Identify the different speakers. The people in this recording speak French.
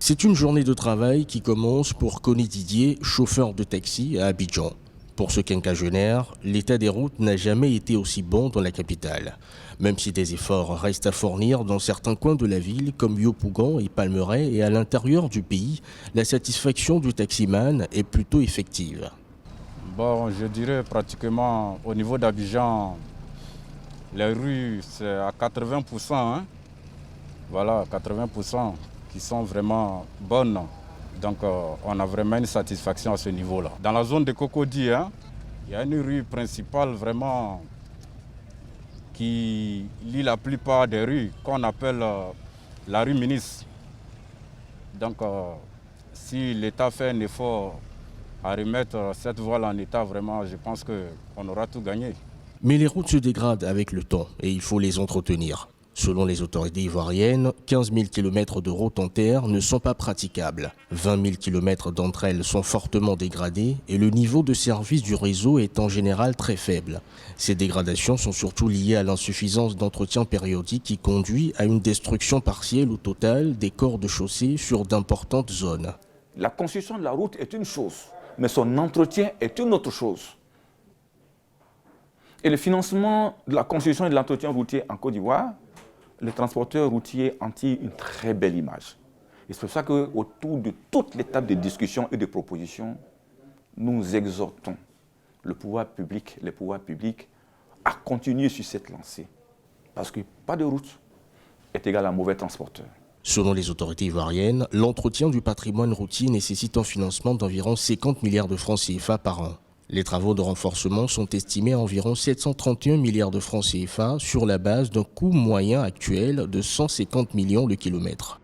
Speaker 1: C'est une journée de travail qui commence pour Koné Didier, chauffeur de taxi à Abidjan. Pour ce quinquagénaire, l'état des routes n'a jamais été aussi bon dans la capitale. Même si des efforts restent à fournir dans certains coins de la ville comme Yopougon et Palmeraie et à l'intérieur du pays, la satisfaction du taximan est plutôt effective.
Speaker 2: Bon, je dirais pratiquement au niveau d'Abidjan, les rues c'est à 80%, hein. Voilà, 80% qui sont vraiment bonnes. Donc on a vraiment une satisfaction à ce niveau-là. Dans la zone de Cocody, hein, il y a une rue principale vraiment qui lie la plupart des rues qu'on appelle la rue Ministre. Donc si l'État fait un effort à remettre cette voie en état, vraiment, je pense qu'on aura tout gagné.
Speaker 1: Mais les routes se dégradent avec le temps et il faut les entretenir. Selon les autorités ivoiriennes, 15 000 km de routes en terre ne sont pas praticables. 20 000 km d'entre elles sont fortement dégradées et le niveau de service du réseau est en général très faible. Ces dégradations sont surtout liées à l'insuffisance d'entretien périodique qui conduit à une destruction partielle ou totale des corps de chaussée sur d'importantes zones.
Speaker 3: La construction de la route est une chose, mais son entretien est une autre chose. Et le financement de la construction et de l'entretien routier en Côte d'Ivoire, les transporteurs routiers en tirent une très belle image. Et c'est pour ça qu'autour de toute l'étape de discussion et de proposition, nous exhortons le pouvoir public, les pouvoirs publics à continuer sur cette lancée. Parce que pas de route est égal à un mauvais transporteur.
Speaker 1: Selon les autorités ivoiriennes, l'entretien du patrimoine routier nécessite un financement d'environ 50 milliards de francs CFA par an. Les travaux de renforcement sont estimés à environ 731 milliards de francs CFA sur la base d'un coût moyen actuel de 150 millions le kilomètre.